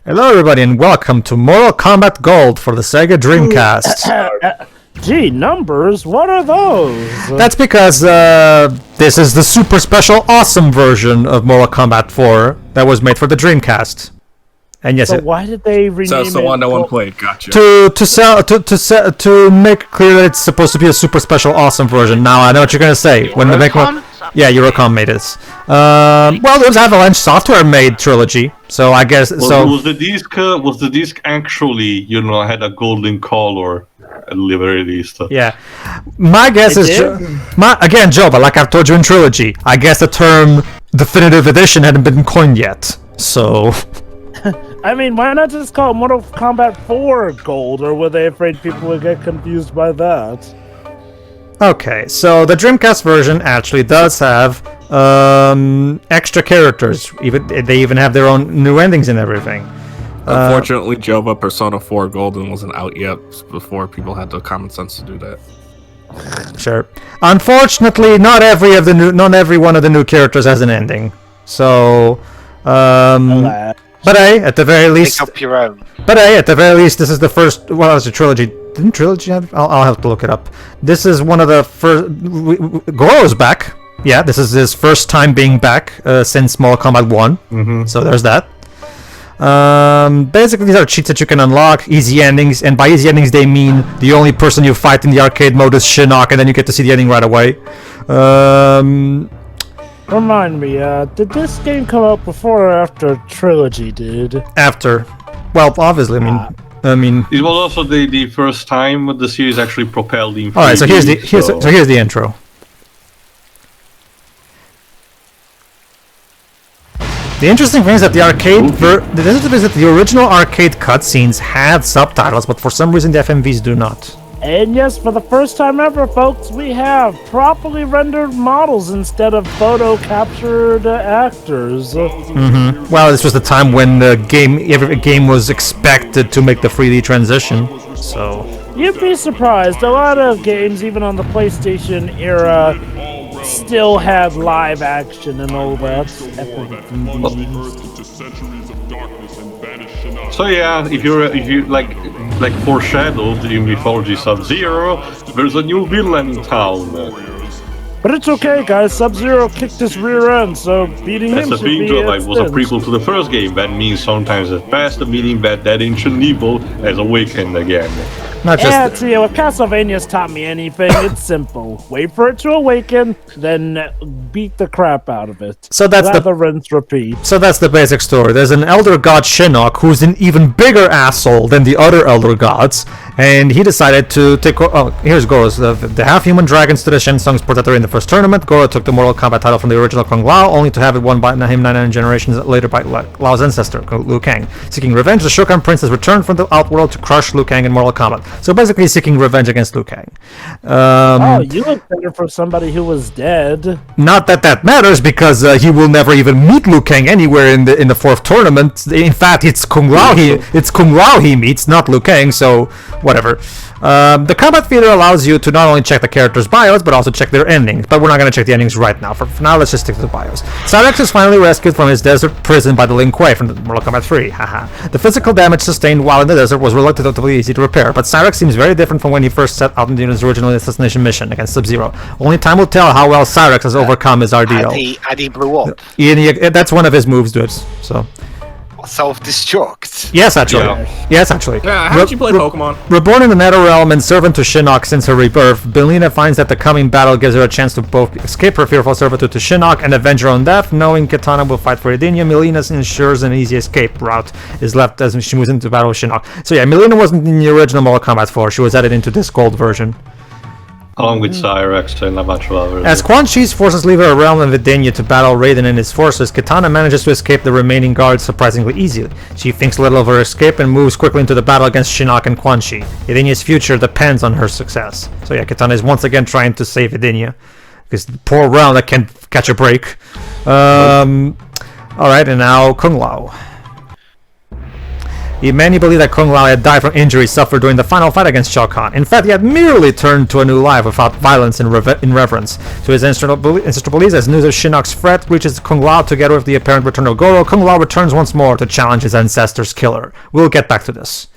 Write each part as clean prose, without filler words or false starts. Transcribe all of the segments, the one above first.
Hello everybody and welcome to Mortal Kombat Gold for the Sega Dreamcast. Gee, numbers? What are those? That's because this is the super special awesome version of Mortal Kombat 4 that was made for the Dreamcast. And yes, so why did they rename it? So it's the one no one played, gotcha. To make clear that it's supposed to be a super special awesome version. Now I know what you're gonna say when they make one. Yeah, Eurocom made this. Well, it was Avalanche Software made trilogy, so I guess so. Was the disc actually, had a golden color at the very least? Yeah, my guess is Joe, but like I've told you in trilogy, I guess the term definitive edition hadn't been coined yet, so. I mean, why not just call it Mortal Kombat 4 Gold, or were they afraid people would get confused by that? Okay, so the Dreamcast version actually does have extra characters. They even have their own new endings and everything. Unfortunately, Jova Persona 4 Golden wasn't out yet before people had the common sense to do that. Sure. Unfortunately, not every one of the new characters has an ending. So, but hey, at the very least, pick up your own. But hey, at the very least, this is the first. Well, it's a trilogy. Didn't trilogy have? I'll have to look it up. This is one of the first. Goro's back. Yeah, this is his first time being back since Mortal Kombat 1. Mm-hmm. So there's that. Basically, these are cheats that you can unlock, easy endings, and by easy endings they mean the only person you fight in the arcade mode is Shinnok, and then you get to see the ending right away. Remind me, did this game come out before or after Trilogy did? After. Well, obviously, I mean. It was also the first time the series actually propelled in. All right, so here's the intro. The interesting thing is that the original arcade cutscenes had subtitles, but for some reason the FMVs do not. And yes, for the first time ever, folks, we have properly rendered models instead of photo-captured actors. Mm-hmm. Well, this was the time when every game was expected to make the 3D transition, so... You'd be surprised, a lot of games, even on the PlayStation era, still had live action and all that. So yeah, if you like foreshadowed in mythology Sub-Zero, there's a new villain in town. But it's okay, guys. Sub-Zero kicked his rear end, so beating him should be it was a prequel to the first game. That means sometimes it's past, meaning that ancient evil has awakened again. See, if Castlevania's taught me anything, it's simple. Wait for it to awaken, then beat the crap out of it. So that's the rinse repeat. So that's the basic story. There's an Elder God Shinnok who's an even bigger asshole than the other Elder Gods, and he decided to take. Oh, here's Goro's. The half-human dragons to the Shen Song's protector in the first tournament. Goro took the Mortal Kombat title from the original Kung Lao, only to have it won by him 99 generations later by Lao's ancestor, Liu Kang. Seeking revenge, the Shao Khan prince has returned from the Outworld to crush Liu Kang in Mortal Kombat. So basically, seeking revenge against Liu Kang. You look better for somebody who was dead. Not that matters, because he will never even meet Liu Kang anywhere in the fourth tournament. In fact, it's Kung Lao he meets, not Liu Kang. So whatever. The combat feeder allows you to not only check the characters' bios, but also check their endings. But we're not going to check the endings right now. For now, let's just stick to the bios. Cyrex is finally rescued from his desert prison by the Lin Kuei from Mortal Kombat 3. Haha. The physical damage sustained while in the desert was relatively easy to repair, but Cyrex seems very different from when he first set out on his original assassination mission against Sub-Zero. Only time will tell how well Cyrex has overcome his ordeal. And he blew up. That's one of his moves, dude. So. Self-destruct. Yes, actually. Yeah. Yes, actually. Yeah, how did you play Pokemon? Reborn in the Netherrealm and servant to Shinnok since her rebirth, Belina finds that the coming battle gives her a chance to both escape her fearful servitude to Shinnok and avenge her own death. Knowing Kitana will fight for Edenia, Melina ensures an easy escape route is left as she moves into battle with Shinnok. So yeah, Melina wasn't in the original Mortal Kombat 4. She was added into this gold version. Along with Cyrex and a bunch of others. As Quan-Chi's forces leave her realm of Edenia to battle Raiden and his forces, Kitana manages to escape the remaining guards surprisingly easily. She thinks little of her escape and moves quickly into the battle against Shinnok and Quan-Chi. Edenia's future depends on her success. So yeah, Kitana is once again trying to save Edenia, because the poor realm that can't catch a break. Alright, and now Kung Lao. Many believe that Kung Lao had died from injuries suffered during the final fight against Shao Khan. In fact, he had merely turned to a new life without violence and in reverence to his ancestral beliefs. As news of Shinnok's threat reaches Kung Lao together with the apparent return of Goro, Kung Lao returns once more to challenge his ancestor's killer. We'll get back to this.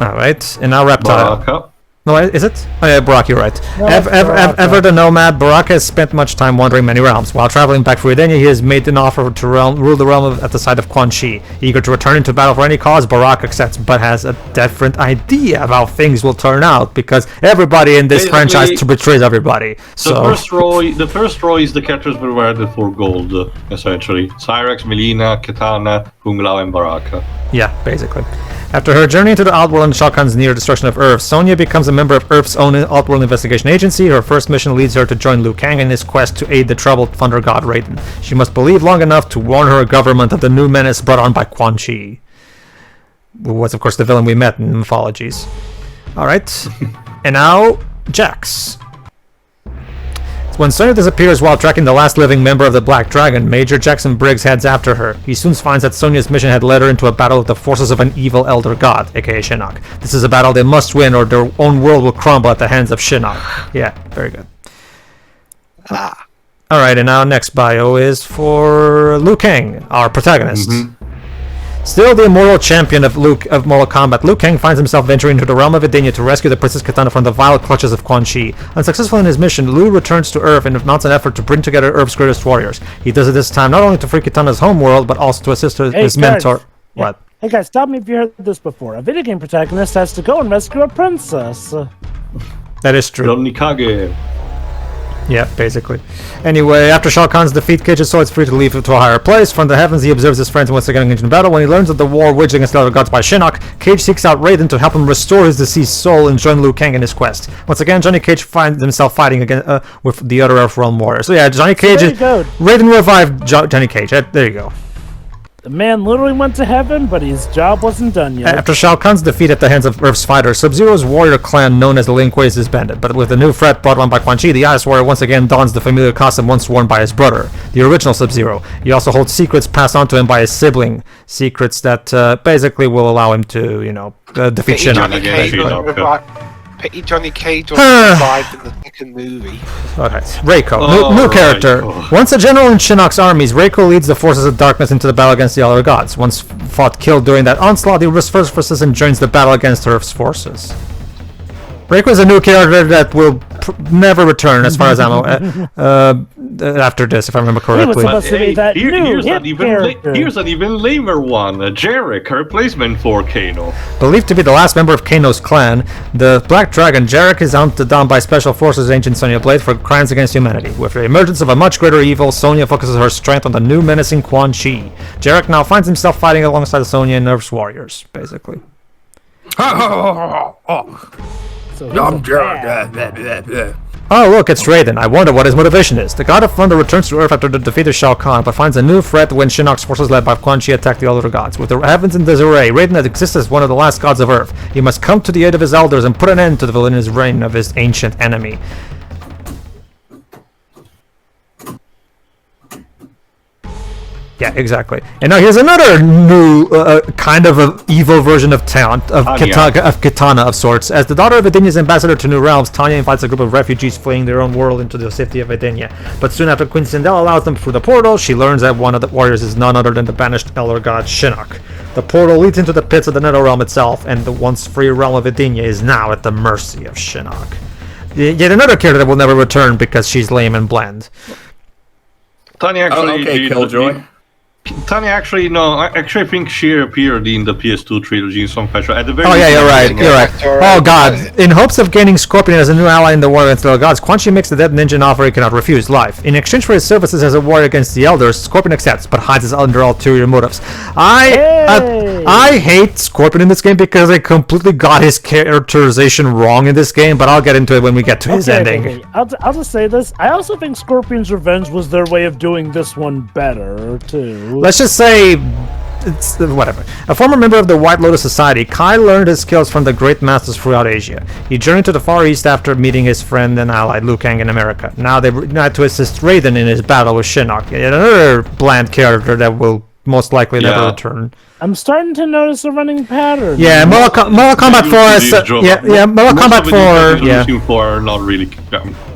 Alright, and now Reptile. Baraka. No, is it? Oh yeah, Baraka, you're right. No, Ever the nomad, Baraka has spent much time wandering many realms. While traveling back through Edenia, he has made an offer to rule the realm at the side of Quan-Chi. Eager to return into battle for any cause, Baraka accepts, but has a different idea of how things will turn out, because everybody in this Basically, franchise betrays everybody. So The first row is the characters provided for gold, essentially. Cyrex, Melina, Katana, Kung Lao, and Baraka. yeah, basically. After her journey into the Outworld and Shao Kahn's near destruction of Earth, Sonya becomes a member of Earth's own Outworld investigation agency. Her first mission leads her to join Liu Kang in his quest to aid the troubled Thunder God Raiden. She must believe long enough to warn her government of the new menace brought on by Quan-Chi, who was of course the villain we met in mythologies. Alright, and now Jax. When Sonya disappears while tracking the last living member of the Black Dragon, Major Jackson Briggs heads after her. He soon finds that Sonya's mission had led her into a battle with the forces of an evil Elder God, aka Shinnok. This is a battle they must win or their own world will crumble at the hands of Shinnok. Yeah, very good. Alright, and now next bio is for Liu Kang, our protagonist. Still the immortal champion of Mortal Kombat, Liu Kang finds himself venturing into the realm of Edenia to rescue the Princess Katana from the vile clutches of Quan-Chi. Unsuccessful in his mission, Liu returns to Earth and mounts an effort to bring together Earth's greatest warriors. He does it this time not only to free Katana's homeworld, but also to assist his mentor. What? Hey guys, stop me if you heard this before. A video game protagonist has to go and rescue a princess. That is true. Don Nikage. Yeah, basically. Anyway, after Shao Kahn's defeat, Cage's sword is free to leave to a higher place. From the heavens, he observes his friends once again engaged in battle. When he learns of the war waged against the other gods by Shinnok, Cage seeks out Raiden to help him restore his deceased soul and join Liu Kang in his quest. Once again, Johnny Cage finds himself fighting again with the other Earthrealm warriors. So yeah, Johnny Cage... Raiden revived Johnny Cage. There you go. The man literally went to heaven, but his job wasn't done yet. After Shao Kahn's defeat at the hands of Earth's fighters, Sub-Zero's warrior clan known as the Lin Kuei is disbanded. But with the new threat brought on by Quan-Chi, the Ice Warrior once again dons the familiar costume once worn by his brother, the original Sub-Zero. He also holds secrets passed on to him by his sibling, secrets that basically will allow him to, you know, defeat Shinnok. Pity Johnny Cage was revived in the second movie. Alright, Reiko, new character. Once a general in Shinnok's armies, Reiko leads the forces of darkness into the battle against the Elder Gods. Once killed during that onslaught, he resurfaces and joins the battle against Earth's forces. Reiko is a new character that will never return, as far as I know, after this, if I remember correctly. Here's an even lamer one. Jarek, her replacement for Kano. Believed to be the last member of Kano's clan, the Black Dragon, Jarek is hunted down by Special Forces Agent Sonya Blade for crimes against humanity. With the emergence of a much greater evil, Sonya focuses her strength on the new menacing Quan-Chi. Jarek now finds himself fighting alongside Sonya and Earth's warriors, basically. Oh look, it's Raiden. I wonder what his motivation is. The God of Thunder returns to Earth after the defeat of Shao Kahn, but finds a new threat when Shinnok's forces led by Quan-Chi attack the Elder Gods. With the heavens in disarray, Raiden exists as one of the last gods of Earth. He must come to the aid of his elders and put an end to the villainous reign of his ancient enemy. Yeah, exactly. And now here's another new kind of an evil version of Katana of sorts. As the daughter of Edenia's ambassador to New Realms, Tanya invites a group of refugees fleeing their own world into the safety of Edenia. But soon after Queen Sindel allows them through the portal, she learns that one of the warriors is none other than the banished Elder God Shinnok. The portal leads into the pits of the Netherrealm itself, and the once free realm of Edenia is now at the mercy of Shinnok. Yet another character that will never return because she's lame and bland. Tanya actually... Killjoy. Tanya actually, no, I think she appeared in the PS2 trilogy in some fashion. At the very you're right. Oh god, in hopes of gaining Scorpion as a new ally in the war against the gods, Quan-Chi makes the dead ninja an offer he cannot refuse, life. In exchange for his services as a warrior against the elders, Scorpion accepts, but hides his under ulterior motives. I hate Scorpion in this game because they completely got his characterization wrong in this game, but I'll get into it when we get to his ending. Okay. I'll just say this. I also think Scorpion's Revenge was their way of doing this one better, too. Let's just say, it's whatever. A former member of the White Lotus Society, Kai learned his skills from the great masters throughout Asia. He journeyed to the Far East after meeting his friend and ally Liu Kang in America. Now they reunite to assist Raiden in his battle with Shinnok, another bland character that will most likely never return. I'm starting to notice a running pattern. Yeah, Mortal Kombat 4 is... Mortal Kombat 4... Yeah. Are not really...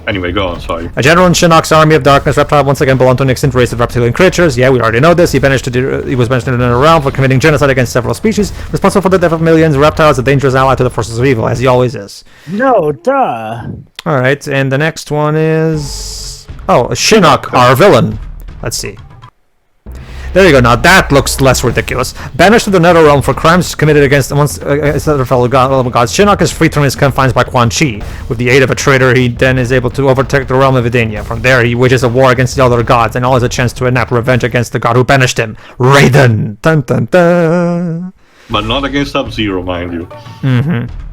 Anyway, go on, sorry. A general in Shinnok's army of darkness, Reptile once again belonged to an extinct race of reptilian creatures. Yeah, we already know this. He was banished in another realm for committing genocide against several species. Responsible for the death of millions, Reptile is a dangerous ally to the forces of evil, as he always is. No, duh. Alright, and the next one is... Oh, Shinnok, our villain. Let's see. There you go, now that looks less ridiculous. Banished to the Netherrealm for crimes committed against other fellow gods, Shinnok is freed from his confines by Quan-Chi. With the aid of a traitor, he then is able to overtake the realm of Edenia. From there, he wages a war against the other gods, and all has a chance to enact revenge against the god who banished him, Raiden. Dun, dun, dun. But not against Sub-Zero, mind you. Mm-hmm.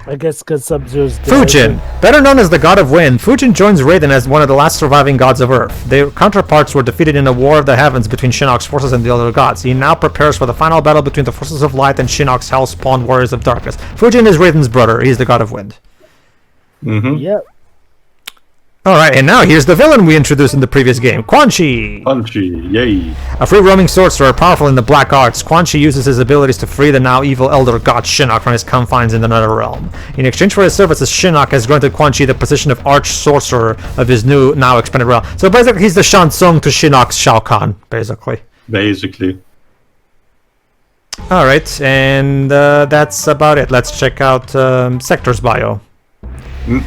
I guess because Sub-Zero's dead. Fujin, better known as the God of Wind, Fujin joins Raiden as one of the last surviving gods of Earth. Their counterparts were defeated in a war of the heavens between Shinnok's forces and the other gods. He now prepares for the final battle between the forces of light and Shinnok's hell-spawned warriors of darkness. Fujin is Raiden's brother. He's the God of Wind. Mm-hmm. Yep. Alright, and now here's the villain we introduced in the previous game, Quan-Chi. Quan-Chi, yay. A free-roaming sorcerer, powerful in the black arts, Quan-Chi uses his abilities to free the now evil Elder God Shinnok from his confines in the Netherrealm. In exchange for his services, Shinnok has granted Quan-Chi the position of arch-sorcerer of his new, now expanded realm. So basically, he's the Shang Tsung to Shinnok's Shao Khan, basically. Basically. Alright, and that's about it. Let's check out Sector's bio.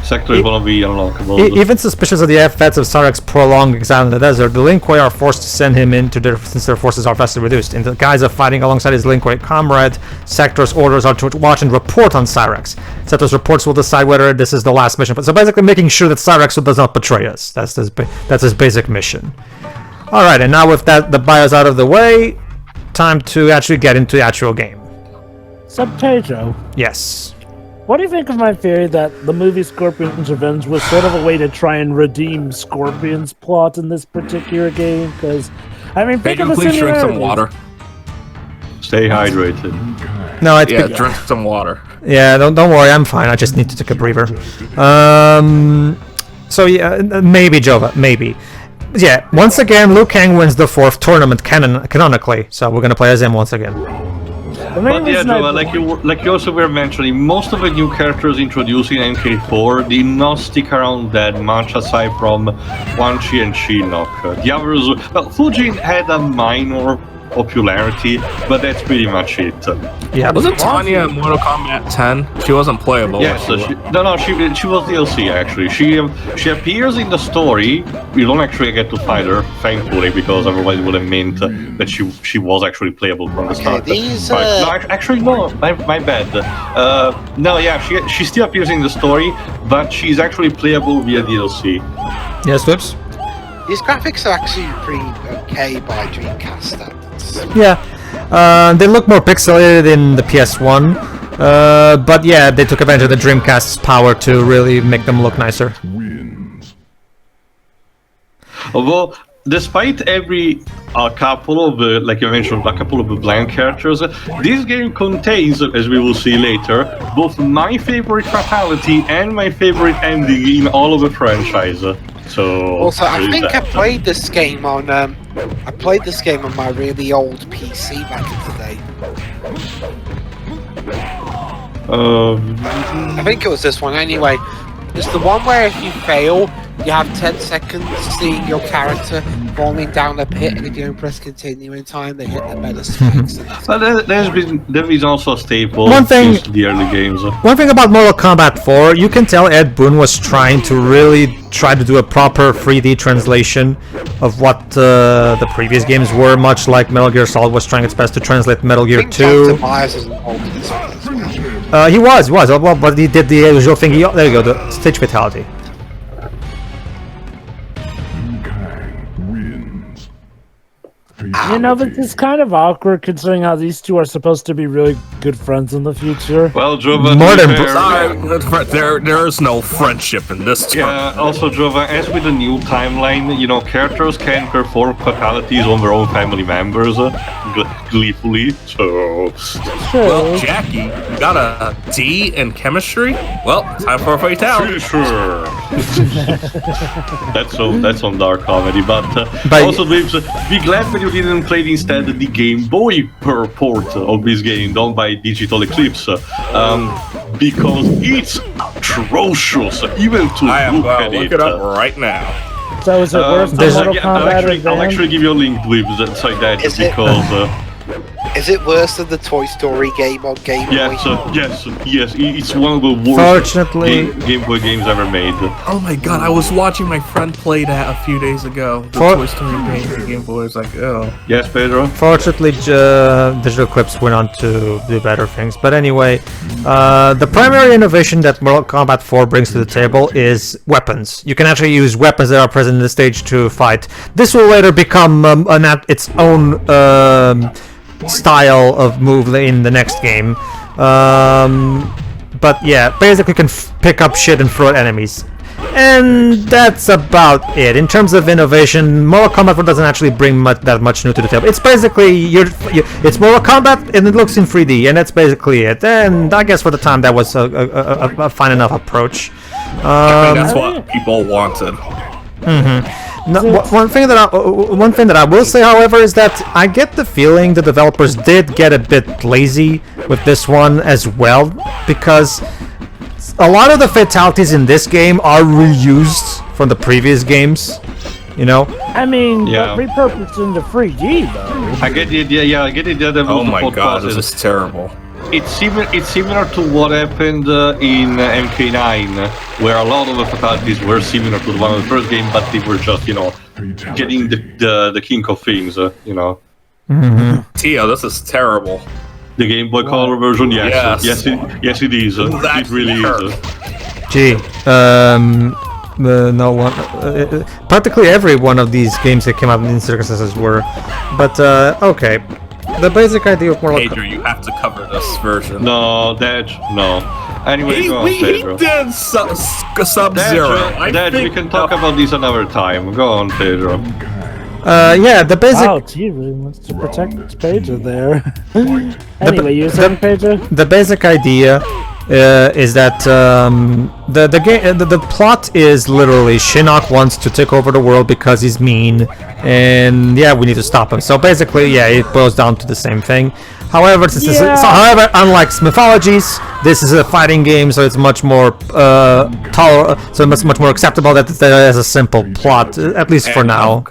Sector is one of the unlockable. Even suspicious of the effects of Sarek's prolonged exile in the desert, the Lin Kuei are forced to send him in since their forces are vastly reduced. In the guise of fighting alongside his Lin Kuei comrade, Sector's orders are to watch and report on Cyrex. Sector's reports will decide whether this is the last mission. So basically making sure that Cyrex does not betray us. That's his basic mission. Alright, and now with that, the bios out of the way, time to actually get into the actual game. Sub Pedro. Yes. What do you think of my theory that the movie Scorpion's Revenge was sort of a way to try and redeem Scorpion's plot in this particular game? Because, I mean, think of the please drink some water. Stay hydrated. No, it's drink some water. Yeah, don't worry, I'm fine. I just need to take a breather. So yeah, maybe Jova, maybe. Yeah, once again, Liu Kang wins the 4th tournament canonically, so we're gonna play as him once again. But yeah, Jova, like you also were mentioning, most of the new characters introduced in MK4 did not stick around that much aside from Quan-Chi and Shinnok. The others, well, Fujin had a minor popularity, but that's pretty much it. Yeah, wasn't Tanya in Mortal Kombat 10? She wasn't playable. Yes, she was DLC actually. She appears in the story. You don't actually get to fight her, thankfully, because otherwise it would have meant that she was actually playable from the start. No, my bad. No, yeah, she still appears in the story, but she's actually playable via DLC. Yes, Whips? These graphics are actually pretty okay by Dreamcast standards. Yeah, they look more pixelated in the PS1, but yeah, they took advantage of the Dreamcast's power to really make them look nicer. Although, despite every couple of, like you mentioned, a couple of blank characters, this game contains, as we will see later, both my favorite fatality and my favorite ending in all of the franchise. So also, I think I played this game on my really old PC back in the day. I think it was this one anyway. It's the one where if you fail, you have 10 seconds seeing your character falling down a pit, and if you don't press continue in time, they hit the menace spikes. But there is also a staple since the early games. One thing about Mortal Kombat 4, you can tell Ed Boon was trying to really try to do a proper 3D translation of what the previous games were, much like Metal Gear Solid was trying its best to translate Metal Gear 2. He was, well, but he did the usual thing. There you go, the stage fatality. You know, this is kind of awkward considering how these two are supposed to be really good friends in the future. Well, Jova, there is no friendship in this term. Yeah, also, Jova, as with the new timeline, you know, characters can perform fatalities on their own family members gleefully, so... Sure. Well, Jackie, you got a D in chemistry? Well, time for a fatality. Sure. That's on dark comedy, but also Dweebs, be glad that you didn't play instead the Game Boy port of this game done by Digital Eclipse, because it's atrocious even to look at look it up right now. So is it worse than Mortal Kombat I'll actually give you a link, Dweebs, that's like that, because... Is it worse than the Toy Story game on Game Boy? Yes, it's one of the worst Game Boy games ever made. Oh my god, I was watching my friend play that a few days ago. The Toy Story Game Boy was like, oh. Yes, Pedro? Fortunately, Digital Eclipse went on to do better things. But anyway, the primary innovation that Mortal Kombat 4 brings to the table is weapons. You can actually use weapons that are present in the stage to fight. This will later become its own... style of move in the next game, but yeah, basically you can pick up shit and throw at enemies, and that's about it. In terms of innovation, Mortal Kombat 4 doesn't actually bring that much new to the table. It's basically it's Mortal Kombat and it looks in 3D, and that's basically it. And I guess for the time that was a fine enough approach. That's what people wanted. No, one thing that I will say, however, is that I get the feeling the developers did get a bit lazy with this one as well, because a lot of the fatalities in this game are reused from the previous games. You know? I mean, repurposed into 3D though. I get the idea. I get the idea that oh my god, this is terrible. It's similar to what happened in MK9, where a lot of the fatalities were similar to the one of the first game, but they were just, getting the kink of things, Tio, this is terrible. The Game Boy Color version, yes, it is. It really is. Gee, no one, practically every one of these games that came out in circumstances were, but okay. The basic idea of Mortal Kombat. Pedro, you have to cover this version. No, Dej, no. Anyway, go on, Pedro. He did Sub-Zero. Dej, we can talk about this another time. Go on, Pedro. Yeah, the basic... Wow, T really wants to protect Pedro there. Anyway, you were saying, Pedro? The basic idea is that the plot is literally Shinnok wants to take over the world because he's mean, and yeah, we need to stop him. So basically, yeah, it boils down to the same thing. However, however, unlike mythologies, this is a fighting game, so it's much more much more acceptable that it has a simple plot, at least for now.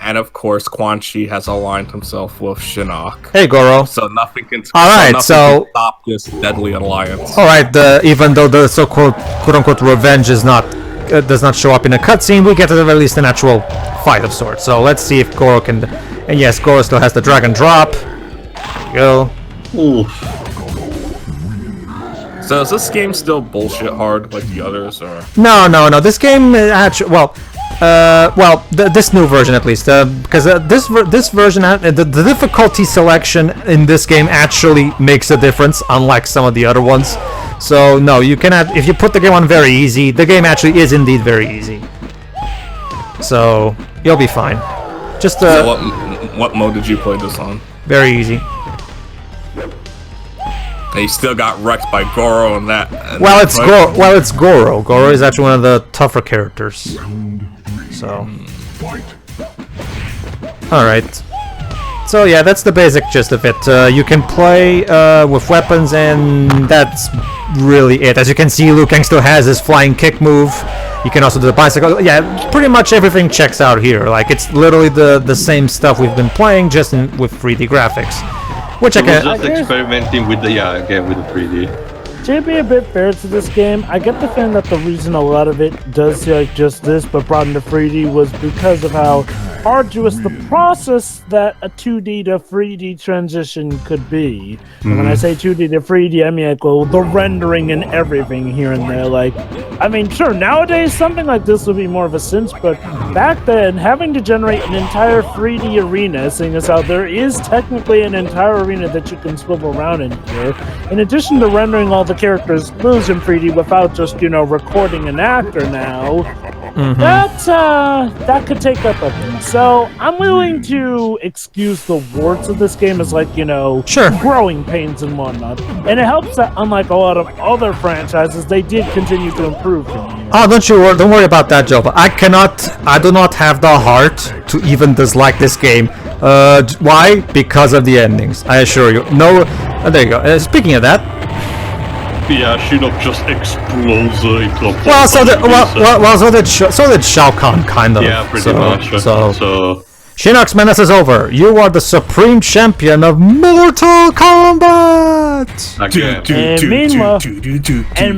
And of course, Quan-Chi has aligned himself with Shinnok. Hey, Goro. So nothing can stop this deadly alliance. All right. Even though the so-called quote-unquote revenge is does not show up in a cutscene, we get at the very least an actual fight of sorts. So let's see if Goro can. And yes, Goro still has the dragon drop. There you go. Oof. So is this game still bullshit hard like the others, or? No. This game actually, this new version at least, because this version, the difficulty selection in this game actually makes a difference, unlike some of the other ones. So no, you cannot. If you put the game on very easy, the game actually is indeed very easy. So you'll be fine. Just so what mode did you play this on? Very easy. And you still got wrecked by Goro and that. It's Goro. Goro is actually one of the tougher characters. So, alright. So yeah, that's the basic gist of it. You can play with weapons, and that's really it. As you can see, Liu Kang still has his flying kick move. You can also do the bicycle. Yeah, pretty much everything checks out here. Like, it's literally the same stuff we've been playing, just with 3D graphics. Which I just experimenting with the 3D. To be a bit fair to this game, I get the feeling that the reason a lot of it does like just this but brought into 3D was because of how arduous the process that a 2D to 3D transition could be. And when I say 2D to 3D, I mean like, well, the rendering and everything here and there. Like, I mean, sure, nowadays something like this would be more of a sense, but back then, having to generate an entire 3D arena, seeing as how there is technically an entire arena that you can swivel around in here, in addition to rendering all the characters moves in 3D without just, recording an actor now, that could take up a bit. So I'm willing to excuse the warts of this game as like, you know, Sure. growing pains and whatnot. And it helps that unlike a lot of other franchises, they did continue to improve from here. Oh, don't worry about that, Joe. I do not have the heart to even dislike this game. Why? Because of the endings. I assure you. No. There you go. Speaking of that. Yeah, Shinnok just explodes into a Well, so did Shao Khan, kind of. Yeah, pretty much. So Shinnok's menace is over. You are the supreme champion of Mortal Kombat. again.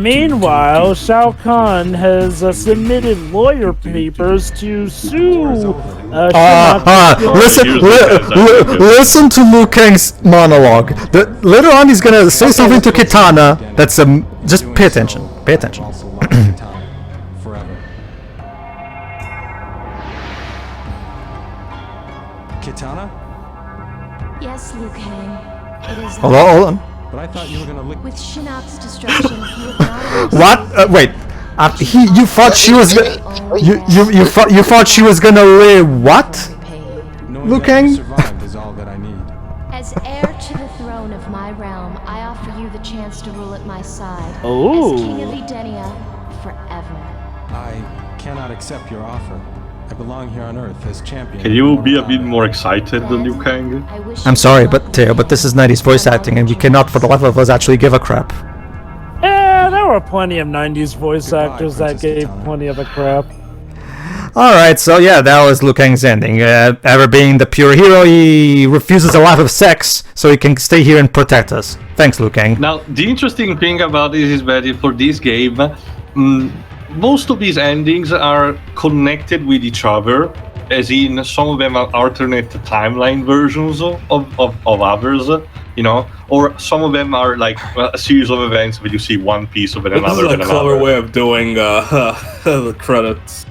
Meanwhile, Shao Khan has submitted lawyer papers to sue Shinnok. Listen to Liu Kang's monologue. Later on, he's gonna say something to Kitana. That's just pay attention. Pay attention. Kitana? Yes, Liu Kang. It is. Hold on. But I thought you were gonna lick. With Shinnok's destruction, you acknowledge. What? Wait. You thought she was. You thought she was gonna live. What? Knowing Liu that Kang? you survived is all that I need. As heir to the throne of my realm, I offer you the chance to rule at my side. Oh. As King of Edenia, forever. I cannot accept your offer. I belong here on Earth as champion. Can you be a bit more excited than Liu Kang? I wish I'm you sorry, well. but Teo, but this is 90s voice acting, and we cannot, for the life of us, actually give a crap. There were plenty of 90s voice actors that Princess gave Kitana. plenty of a crap. Alright, so yeah, that was Liu Kang's ending. Ever being the pure hero, he refuses a life of sex, so he can stay here and protect us. Thanks, Liu Kang. Now, the interesting thing about this is that for this game, most of these endings are connected with each other, as in some of them are alternate timeline versions of others, you know, or some of them are like a series of events where you see one piece of it, This is another, a then clever another. way of doing the credits.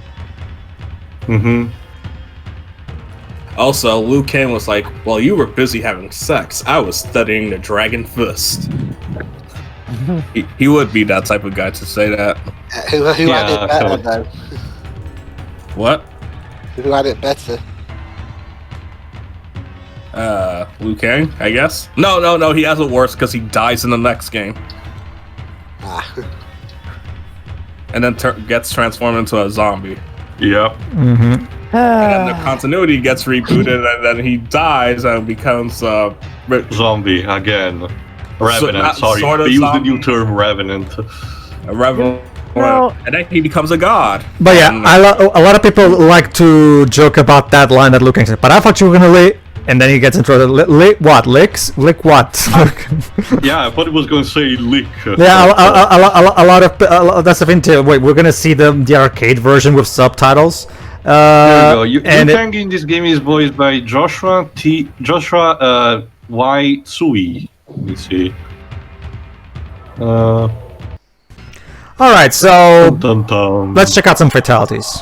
Mm-hmm. Also, Liu Kang was like, "Well, you were busy having sex. I was studying the Dragon Fist." he would be that type of guy to say that. Who had Yeah, it better so- though? What? Who had it better? Liu Kang, I guess. No. He has it worse because he dies in the next game, Ah. and then gets transformed into a zombie. Yeah. And then the continuity gets rebooted, and then he dies and becomes Zombie again. Revenant, not sorry. sort of They use the zombie. new term Revenant. a rebel. No. And then he becomes a god. But yeah, And- a lot of people like to joke about that line that Liu Kang said, but I thought you were gonna lick, and then he gets into what? Licks? Lick what? Yeah, I thought it was going to say lick. Yeah, a lot of that's the thing too. Wait, we're gonna see the arcade version with subtitles. There you go. And Liu Kang in this game is voiced by Joshua Y. Sui. Let me see. all right, so Dun, dun. let's check out some fatalities.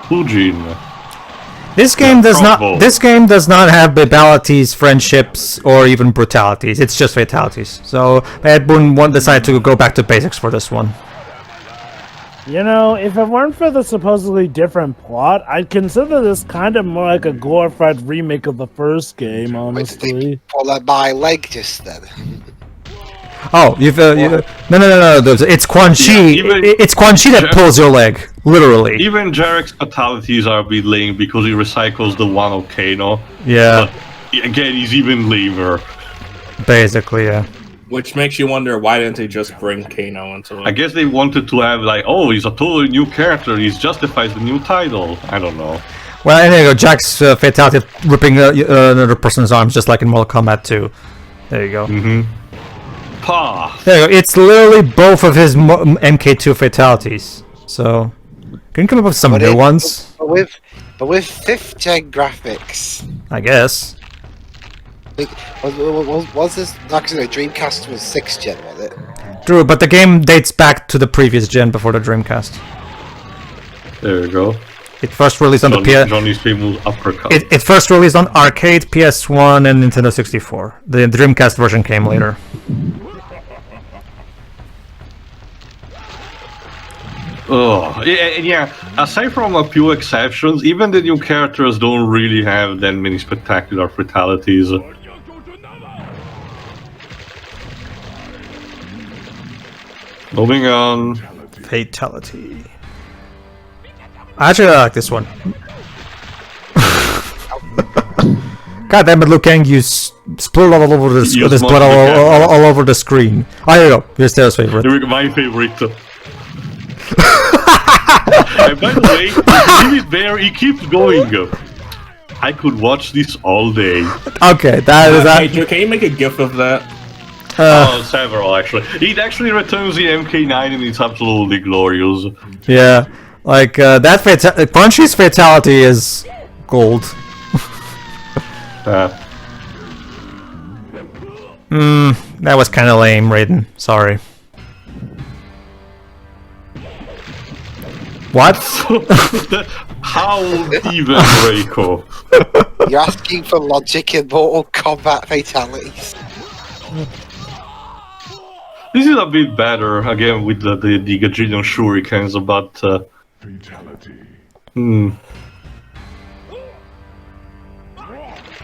Fujin. This game does crossbow. not. This game does not have babalities, friendships, or even brutalities. It's just fatalities. So Ed Boon decided to go back to basics for this one. You know, if it weren't for the supposedly different plot, I'd consider this kind of more like a glorified remake of the first game, Wait, did they honestly. pull out my leg just then? Oh, no. It's Quan-Chi. Yeah, even- It's Quan-Chi that pulls your leg, literally. Even Jarek's fatalities are a bit lame because he recycles the one of Kano. Yeah, But again, he's even lamer. basically, yeah. Which makes you wonder, why didn't they just bring Kano into it? I guess they wanted to have like, oh, he's a totally new character. He justifies the new title. I don't know. Well, and there you go. Jack's fatality ripping another person's arms, just like in Mortal Kombat 2. There you go. Pah. There you go. It's literally both of his MK2 fatalities. So, can you come up with some new ones? But with 5th gen graphics. I guess. Like, was this actually the Dreamcast was 6th gen, was it? True, but the game dates back to the previous gen before the Dreamcast. There you go. It first released on the PS. Johnny's famous uppercut. It first released on arcade, PS1, and Nintendo 64. The Dreamcast version came later. Oh, yeah. Aside from a few exceptions, even the new characters don't really have that many spectacular fatalities. Moving on. Fatality. Actually, I like this one. God damn it, Liu Kang, you split all over this blood all over the screen. Oh, here you go. Here's Taylor's favorite. Here we go, my favorite. And by the way, leave it there, he keeps going. I could watch this all day. Okay, that is that. Hey, Drew, can you make a gif of that? Several actually. It actually returns the MK9 and it's absolutely glorious. Yeah, like that Quan-Chi's fatality is gold. That was kind of lame, Raiden. Sorry. What? How even, Reiko? You're asking for logic in Mortal Kombat fatalities. This is a bit better, again, with the gajillion shurikens, but...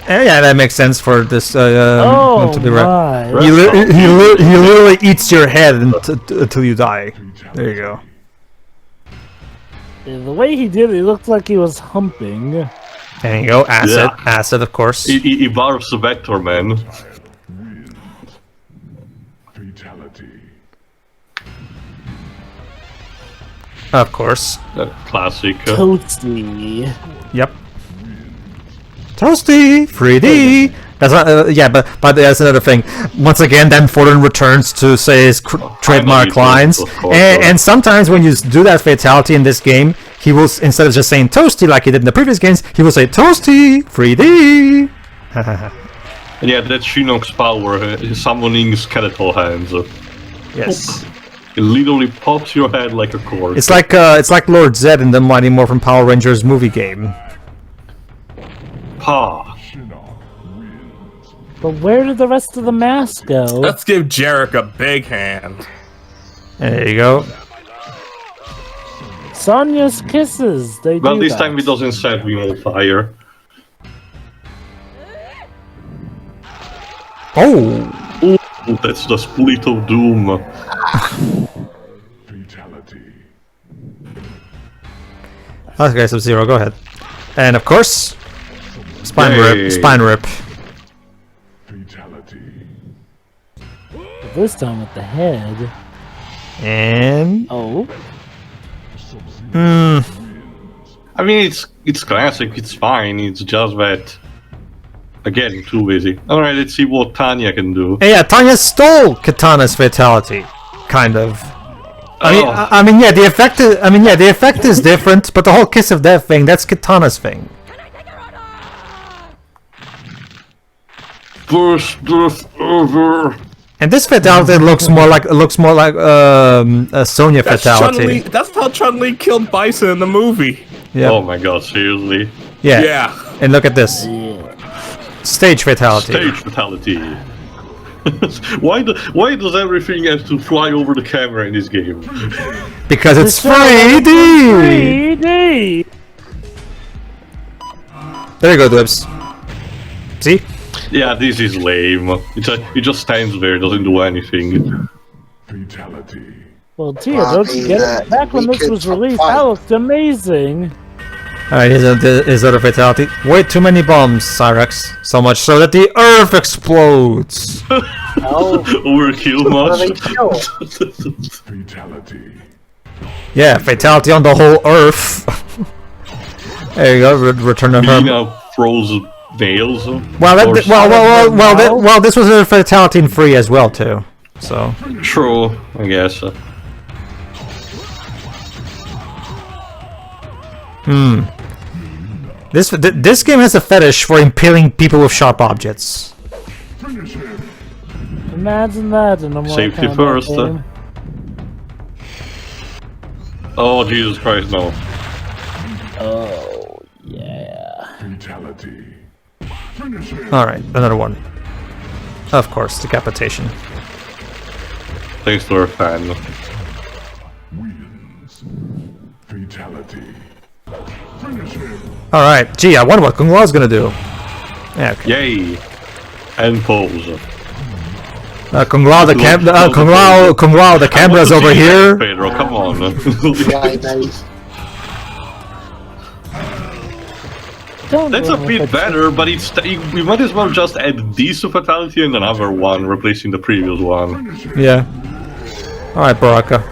Yeah, that makes sense for this one to be right. my. He literally eats your head until you die. There you go. The way he did it, it looked like he was humping. There you go. Acid. Yeah. Acid, of course. He barfs the Vector Man. Of course. Classic. Toasty. Yep. Toasty 3D. That's not. Yeah, but that's another thing. Once again, then Forden returns to say his trademark lines, and sometimes when you do that fatality in this game, he will, instead of just saying toasty like he did in the previous games, he will say toasty 3D. And yeah, that's Shinnok's power, summoning skeletal hands. Yes. It literally pops your head like a cork. It's like Lord Zed in the Mighty Morphin Power Rangers movie game. Pa. But where did the rest of the mask go? Let's give Jarek a big hand. There you go. Sonya's kisses. They Well, do this that. time it doesn't set me on fire. Oh! Ooh, that's the split of doom. Okay, Sub-Zero, go ahead. And of course, spine Yay. rip, spine rip. This time with the head. And Oh. I mean, it's classic, it's fine, it's just that... Again, too busy. Alright, let's see what Tanya can do. hey, yeah, Tanya stole Katana's fatality, kind of. I mean, yeah, the effect is different, but the whole kiss of death thing—that's Katana's thing. First death ever. And this fatality looks more like a Sonya fatality. That's how Chun-Li killed Bison in the movie. Yeah. Oh my god, seriously? Yeah. Yeah. And look at this. Stage fatality. Stage fatality. Why does everything have to fly over the camera in this game? Because it's 3D! 3D! There you go, Dibs. See? Yeah, this is lame. It just stands there, doesn't do anything. Well, Tia, don't you get it? Back when this was released, that looked amazing. Alright, here's other fatality. Way too many bombs, Cyrex. So much so that the Earth explodes! Oh, Overkill much? Yeah, fatality on the whole Earth. There you go, return of her. Mina throws nails. Well, this was a fatality in 3 as well, too. So. True, I guess. This game has a fetish for impaling people with sharp objects. Imagine that in a Mortal Safety Kombat first. game. Oh, Jesus Christ, no. Oh, yeah. Alright, another one. Of course, decapitation. Thanks to our fan. Alright, gee, I wonder what Kung Lao's gonna do. Yeah, okay. Yay! And pose. Kung Lao, the camera's over here. Pedro, come on. Yeah, nice. That's a bit better, but we might as well just add this to fatality and another one, replacing the previous one. Yeah. Alright, Baraka.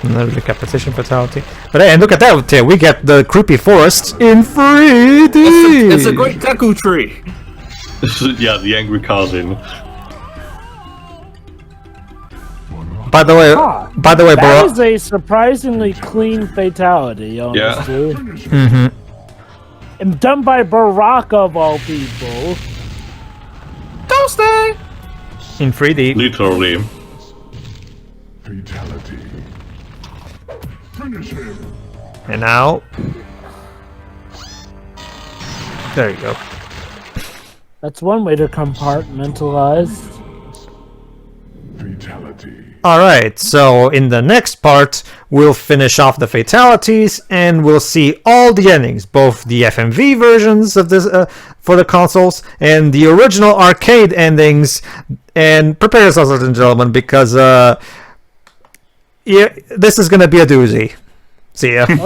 Another decapitation fatality. But hey, and look at that, we get the creepy forest in 3D! It's a great Deku tree! Yeah, the angry cousin. By the way, that Baraka. is a surprisingly clean fatality, honestly. Mm-hmm. And done by Baraka of all people. Don't stay! In 3D. Literally. Fatality. Finish him. And now... There you go. That's one way to compartmentalize. Fatality. Alright, so in the next part, we'll finish off the fatalities, and we'll see all the endings, both the FMV versions of this for the consoles, and the original arcade endings, and prepare yourselves, ladies and gentlemen, because yeah, this is gonna be a doozy. See ya.